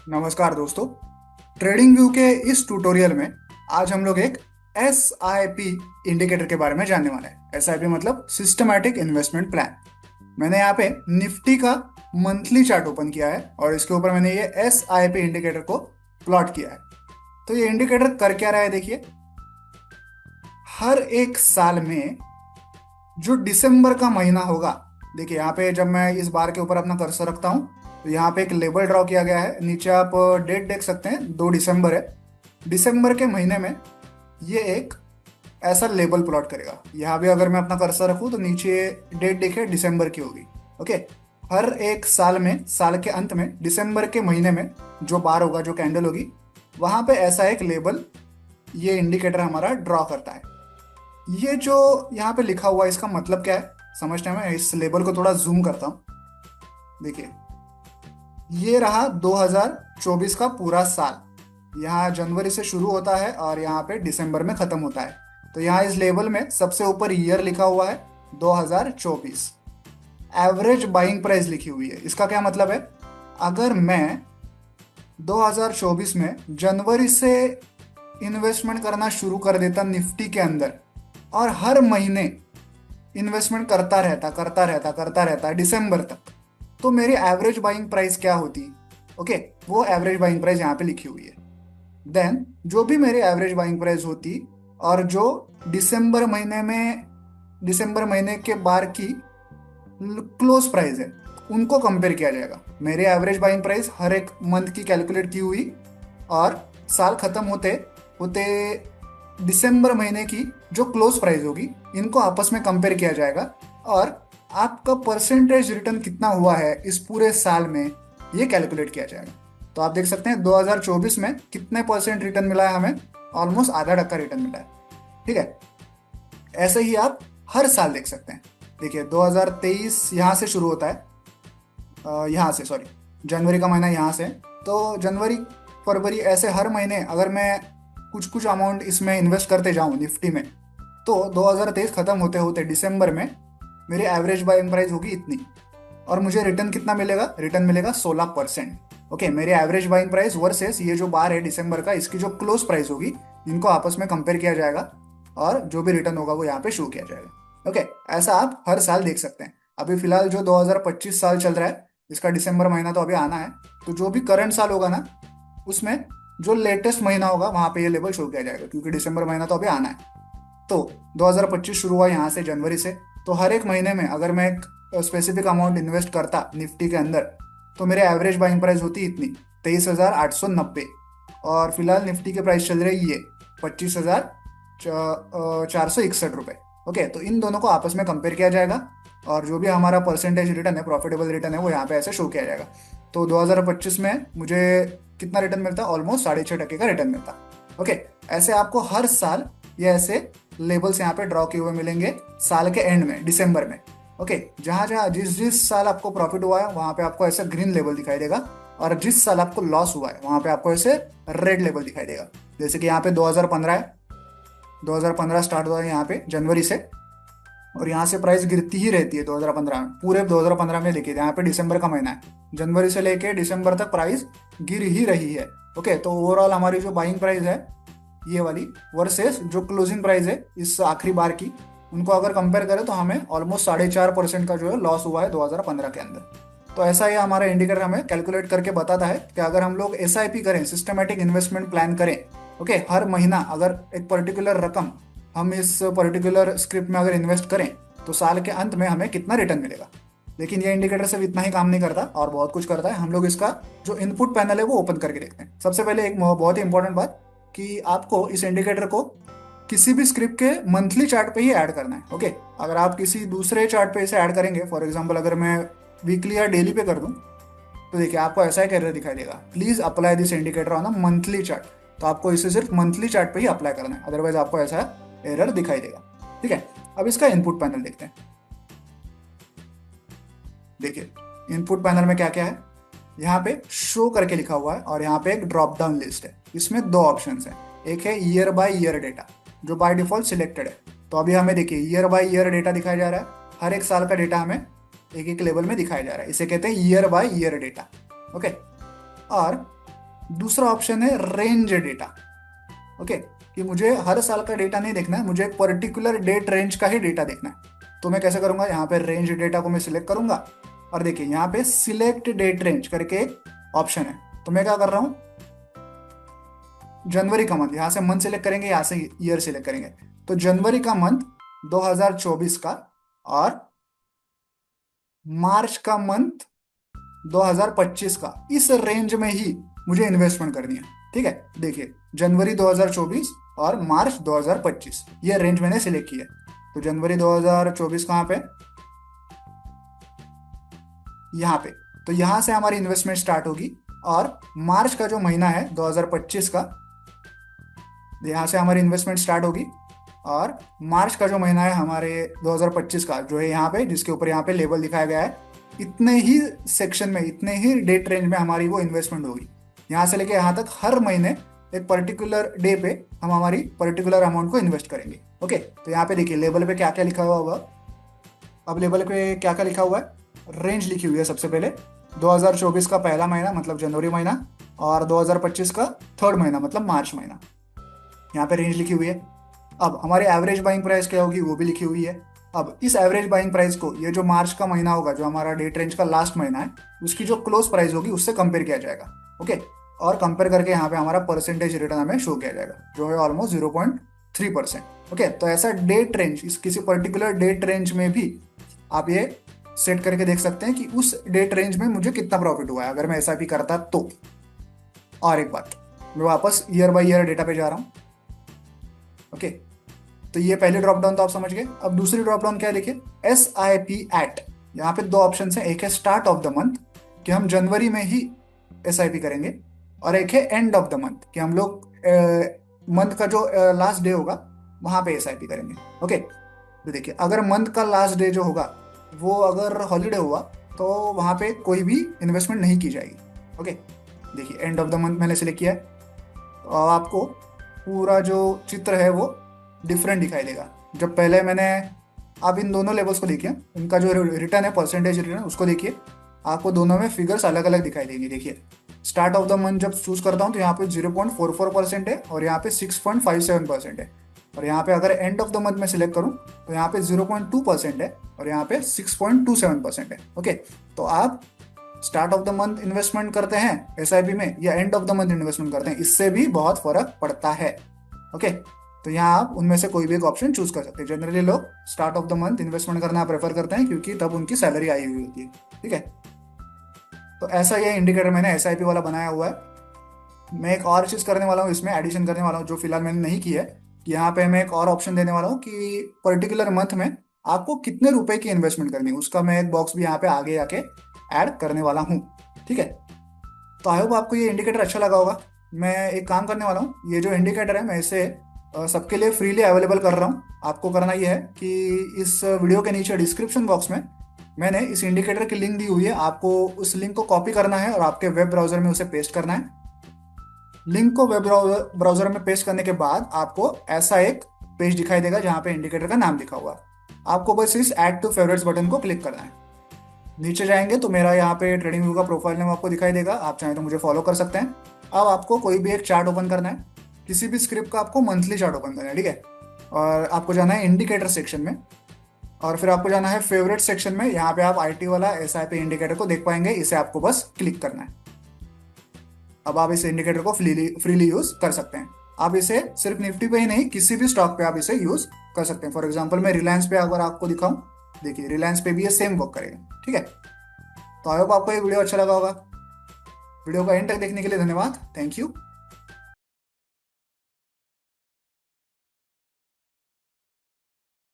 नमस्कार दोस्तों। Trading view के इस ट्यूटोरियल में आज हम लोग एक एस आई पी इंडिकेटर के बारे में जानने वाले हैं। एस आई पी मतलब सिस्टमैटिक इन्वेस्टमेंट प्लान। मैंने यहाँ पे निफ्टी का मंथली चार्ट ओपन किया है और इसके ऊपर मैंने ये एस आई पी इंडिकेटर को प्लॉट किया है। तो ये इंडिकेटर कर क्या रहा है, देखिए। हर एक साल में जो दिसंबर का महीना होगा, देखिए यहाँ पे जब मैं इस बार के ऊपर अपना कर्सर रखता हूँ तो यहाँ पे एक लेबल ड्रॉ किया गया है। नीचे आप डेट देख सकते हैं, 2 दिसंबर है। दिसंबर के महीने में ये एक ऐसा लेबल प्लॉट करेगा। यहाँ भी अगर मैं अपना कर्सर रखूँ तो नीचे डेट देखे दिसंबर की होगी। ओके। हर एक साल में, साल के अंत में, दिसंबर के महीने में जो बार होगा, जो कैंडल होगी, वहां पे ऐसा एक लेबल ये इंडिकेटर हमारा ड्रॉ करता है। ये जो यहाँ पे लिखा हुआ है, इसका मतलब क्या है समझते हैं। मैं इस लेबल को थोड़ा जूम करता हूँ। देखिए, ये रहा 2024 का पूरा साल। यहाँ जनवरी से शुरू होता है और यहाँ पे दिसंबर में खत्म होता है। तो यहाँ इस लेबल में सबसे ऊपर ईयर लिखा हुआ है 2024। एवरेज बाइंग प्राइस लिखी हुई है। इसका क्या मतलब है, अगर मैं 2024 में जनवरी से इन्वेस्टमेंट करना शुरू कर देता निफ्टी के अंदर और हर महीने इन्वेस्टमेंट करता रहता दिसंबर तक, तो मेरी एवरेज बाइंग प्राइस क्या होती। ओके, वो एवरेज बाइंग प्राइस यहाँ पे लिखी हुई है। देन जो भी मेरी एवरेज बाइंग प्राइस होती और जो दिसंबर महीने में, दिसंबर महीने के बार की क्लोज प्राइस है, उनको कंपेयर किया जाएगा। मेरी एवरेज बाइंग प्राइस हर एक मंथ की कैलकुलेट की हुई और साल खत्म होते होते दिसंबर महीने की जो क्लोज प्राइस होगी, इनको आपस में कंपेयर किया जाएगा और आपका परसेंटेज रिटर्न कितना हुआ है इस पूरे साल में, ये कैलकुलेट किया जाएगा। तो आप देख सकते हैं 2024 में कितने परसेंट रिटर्न मिला है हमें। ऑलमोस्ट ½ रिटर्न मिला है। ठीक है। ऐसे ही आप हर साल देख सकते हैं। देखिए 2023 यहाँ से शुरू होता है, यहाँ से, सॉरी, जनवरी का महीना यहाँ से। तो जनवरी, फरवरी, ऐसे हर महीने अगर मैं कुछ कुछ अमाउंट इसमें इन्वेस्ट करते जाऊँ निफ्टी में, तो 2023 खत्म होते होते दिसंबर में मेरी एवरेज बाइंग प्राइस होगी इतनी और मुझे रिटर्न कितना मिलेगा, रिटर्न मिलेगा 16%। ओके, मेरी एवरेज बाइंग प्राइस वर्सेस ये जो बार है दिसंबर का, इसकी जो क्लोज प्राइस होगी, इनको आपस में कंपेयर किया जाएगा और जो भी रिटर्न होगा वो यहाँ पे शो किया जाएगा। ओके, ऐसा आप हर साल देख सकते हैं। अभी फिलहाल जो 2025 साल चल रहा है, इसका दिसंबर महीना तो अभी आना है, तो जो भी करंट साल होगा ना, उसमें जो लेटेस्ट महीना होगा वहां पे ये लेवल शो किया जाएगा, क्योंकि दिसंबर महीना तो अभी आना है। तो 2025 शुरू हुआ यहाँ से, जनवरी से। तो हर एक महीने में अगर मैं एक स्पेसिफिक अमाउंट इन्वेस्ट करता निफ्टी के अंदर, तो मेरे एवरेज बाइंग प्राइस होती इतनी, 23,890। और फिलहाल निफ्टी की प्राइस चल रही है 25,461 रुपये। ओके, तो इन दोनों को आपस में कंपेयर किया जाएगा और जो भी हमारा परसेंटेज रिटर्न है, प्रॉफिटेबल रिटर्न है, वो यहाँ पे ऐसे शो किया जाएगा। तो 2025 में मुझे कितना रिटर्न मिलता, ऑलमोस्ट 6.5% का रिटर्न मिलता। ओके, ऐसे आपको हर साल ये ऐसे लेबल्स यहाँ पे ड्रॉ किए हुए मिलेंगे साल के एंड में, दिसंबर में। ओके, जहां जहां जिस जिस साल आपको प्रॉफिट हुआ है वहां पे आपको ऐसा ग्रीन लेबल दिखाई देगा और जिस साल आपको लॉस हुआ है वहां पे आपको ऐसे रेड लेबल दिखाई देगा। जैसे कि यहाँ पे 2015 है, 2015 स्टार्ट हुआ है यहाँ पे जनवरी से और यहाँ से प्राइस गिरती ही रहती है 2015 में, पूरे 2015 में। देखिए यहाँ पे दिसंबर का महीना है, जनवरी से लेके दिसंबर तक प्राइस गिर ही रही है। ओके, तो ओवरऑल हमारी जो बाइंग प्राइस है ये वाली वर्सेस जो क्लोजिंग प्राइस है इस आखिरी बार की, उनको अगर कंपेयर करें तो हमें ऑलमोस्ट 4.5% का जो है लॉस हुआ है 2015 के अंदर। तो ऐसा ही हमारा इंडिकेटर हमें कैलकुलेट करके बताता है कि अगर हम लोग एसआईपी करें, सिस्टमेटिक इन्वेस्टमेंट प्लान करें, ओके, हर महीना अगर एक पर्टिकुलर रकम हम इस पर्टिकुलर स्क्रिप्ट में अगर इन्वेस्ट करें, तो साल के अंत में हमें कितना रिटर्न मिलेगा। लेकिन ये इंडिकेटर सिर्फ इतना ही काम नहीं करता और बहुत कुछ करता है। हम लोग इसका जो इनपुट पैनल है वो ओपन करके देखते हैं। सबसे पहले एक बहुत ही इंपॉर्टेंट बात कि आपको इस इंडिकेटर को किसी भी स्क्रिप्ट के मंथली चार्ट पे ही ऐड करना है। ओके, अगर आप किसी दूसरे चार्ट पे इसे ऐड करेंगे, फॉर एग्जांपल अगर मैं वीकली या डेली पे कर दूं, तो देखिए आपको ऐसा एक एरर दिखाई देगा, please apply this indicator on a monthly chart. तो आपको इसे सिर्फ मंथली चार्ट पे ही अप्लाई करना है, अदरवाइज आपको ऐसा एरर दिखाई देगा। ठीक है, अब इसका इनपुट पैनल देखते हैं। देखिए इनपुट पैनल में क्या क्या है, यहाँ पे शो करके लिखा हुआ है और यहाँ पे एक ड्रॉप डाउन लिस्ट है। इसमें 2 ऑप्शन है, एक है ईयर बाय ईयर डेटा जो बाय डिफॉल्ट सिलेक्टेड है। तो अभी हमें देखिए ईयर बाय ईयर डेटा दिखाया जा रहा है, हर एक साल का डेटा हमें एक एक लेवल में दिखाया जा रहा है, इसे कहते हैं year by year data. Okay, और दूसरा ऑप्शन है रेंज डेटा। ओके, कि मुझे हर साल का डेटा नहीं देखना है, मुझे एक पर्टिकुलर डेट रेंज का ही डेटा देखना है। तो मैं कैसे करूंगा, यहाँ पे रेंज डेटा को मैं सिलेक्ट करूंगा और देखिए यहाँ पे सिलेक्ट डेट रेंज करके एक ऑप्शन है। तो मैं क्या कर रहा हूँ, जनवरी का मंथ, यहाँ से मंथ सिलेक्ट करेंगे, यहाँ से ईयर सिलेक्ट करेंगे। तो जनवरी का मंथ 2024 का और मार्च का मंथ 2025 का, इस रेंज में ही मुझे इन्वेस्टमेंट करनी है। ठीक है, देखिए जनवरी 2024 और मार्च 2025 ये रेंज मैंने सिलेक्ट किया। तो जनवरी 2024 कहाँ पे, यहाँ पे। तो यहाँ से हमारी इन्वेस्टमेंट स्टार्ट होगी और मार्च का जो महीना है 2025 का, यहाँ से हमारी इन्वेस्टमेंट स्टार्ट होगी और मार्च का जो महीना है हमारे 2025 का जो है यहाँ पे, जिसके ऊपर यहाँ पे लेबल दिखाया गया है, इतने ही सेक्शन में, इतने ही डेट रेंज में हमारी वो इन्वेस्टमेंट होगी। यहाँ से लेके यहाँ तक हर महीने एक पर्टिकुलर डे पे हम हमारी पर्टिकुलर अमाउंट को इन्वेस्ट करेंगे। ओके, तो यहाँ पे देखिए लेबल पे क्या क्या लिखा हुआ होगा। अब लेबल पे क्या क्या लिखा हुआ है, रेंज लिखी हुई है सबसे पहले, 2024 का पहला महीना मतलब जनवरी महीना और 2025 का थर्ड महीना मतलब मार्च महीना, यहाँ पे रेंज लिखी हुई है। अब हमारी एवरेज बाइंग प्राइस क्या होगी वो भी लिखी हुई है। अब इस एवरेज बाइंग प्राइस को ये जो मार्च का महीना होगा, जो हमारा डेट रेंज का लास्ट महीना है, उसकी जो क्लोज प्राइस होगी उससे कंपेयर किया जाएगा। ओके, और कंपेयर करके यहाँ पे हमारा परसेंटेज रिटर्न हमें शो किया जाएगा, जो है ऑलमोस्ट 0.3%। ओके, तो ऐसा डेट रेंज, इस किसी पर्टिकुलर डेट रेंज में भी आप ये सेट करके देख सकते हैं कि उस डेट रेंज में मुझे कितना प्रॉफिट हुआ है अगर मैं एसआईपी करता तो। और एक बात, मैं वापस ईयर बाय ईयर डेटा पे जा रहा हूँ। ओके, तो ये पहले ड्रॉप डाउन तो आप समझ गए। अब दूसरी ड्रॉप डाउन क्या है, देखिए एस आई पी एट। यहाँ पे दो ऑप्शन है, एक है स्टार्ट ऑफ द मंथ कि हम जनवरी में ही एस आई पी करेंगे, और एक है एंड ऑफ द मंथ कि हम लोग मंथ का जो लास्ट डे होगा वहां पे एस आई पी करेंगे। ओके, तो देखिए अगर मंथ का लास्ट डे जो होगा वो अगर हॉलीडे हुआ तो वहां पे कोई भी इन्वेस्टमेंट नहीं की जाएगी। ओके, देखिए एंड ऑफ द मंथ मैंने सिलेक्ट किया है और आपको पूरा जो चित्र है वो डिफरेंट दिखाई देगा। जब पहले मैंने, आप इन दोनों लेवल्स को देखिए, इनका जो रिटर्न है परसेंटेज रिटर्न उसको देखिए, आपको दोनों में फिगर्स अलग अलग दिखाई देंगे। देखिए स्टार्ट ऑफ द मंथ जब चूज करता हूँ तो यहाँ पे 0.44% है और यहाँ पे 6.57% है, और यहाँ पे अगर एंड ऑफ द मंथ में सिलेक्ट करूँ तो यहाँ पे 0.2% है और यहाँ पे 6.27% है। ओके, तो आप start of the month investment करते हैं एसआईपी में या end of the month investment करते हैं, इससे भी बहुत फर्क पड़ता है। ओके, तो यहाँ आप उनमें से कोई भी एक ऑप्शन चूज कर सकते हैं। जनरली लोग start of the month investment करना प्रेफर करते हैं क्योंकि तब उनकी सैलरी आई हुई होती है। ठीक है, तो ऐसा ये इंडिकेटर मैंने एसआईपी वाला बनाया हुआ है। मैं एक और चीज करने वाला हूँ, इसमें एडिशन करने वाला हूँ जो फिलहाल मैंने नहीं की है। यहाँ पे मैं एक और ऑप्शन देने वाला हूँ कि पर्टिकुलर मंथ में आपको कितने रुपए की इन्वेस्टमेंट करनी है, उसका मैं एक बॉक्स भी यहाँ पे आगे आके ऐड करने वाला हूँ। ठीक है, तो आई होप आपको ये इंडिकेटर अच्छा लगा होगा। मैं एक काम करने वाला हूँ, ये जो इंडिकेटर है मैं इसे सबके लिए फ्रीली अवेलेबल कर रहा हूँ। आपको करना ये है कि इस वीडियो के नीचे डिस्क्रिप्शन बॉक्स में मैंने इस इंडिकेटर की लिंक दी हुई है, आपको उस लिंक को कॉपी करना है और आपके वेब ब्राउजर में उसे पेस्ट करना है। लिंक को वेब ब्राउजर में पेस्ट करने के बाद आपको ऐसा एक पेज दिखाई देगा जहाँ पे इंडिकेटर का नाम लिखा हुआ है। आपको बस इस ऐड टू फेवरेट्स बटन को क्लिक करना है। नीचे जाएंगे तो मेरा यहाँ पे ट्रेडिंग व्यू का प्रोफाइल नेम आपको दिखाई देगा, आप चाहें तो मुझे फॉलो कर सकते हैं। अब आपको कोई भी एक चार्ट ओपन करना है, किसी भी स्क्रिप्ट का आपको मंथली चार्ट ओपन करना है। ठीक है, और आपको जाना है इंडिकेटर सेक्शन में और फिर आपको जाना है फेवरेट सेक्शन में। यहाँ पे आप आईटी वाला एसआईपी इंडिकेटर को देख पाएंगे, इसे आपको बस क्लिक करना है। अब आप इस इंडिकेटर को फ्रीली यूज कर सकते हैं। आप इसे सिर्फ निफ्टी पे ही नहीं, किसी भी स्टॉक पे आप इसे यूज कर सकते हैं। फॉर एग्जांपल मैं रिलायंस पे अगर आपको दिखाऊं, देखिए रिलायंस पे भी ये सेम वर्क करेगा। ठीक है, तो आई होप आपको ये वीडियो अच्छा लगा होगा। वीडियो को एंड तक देखने के लिए धन्यवाद, थैंक यू।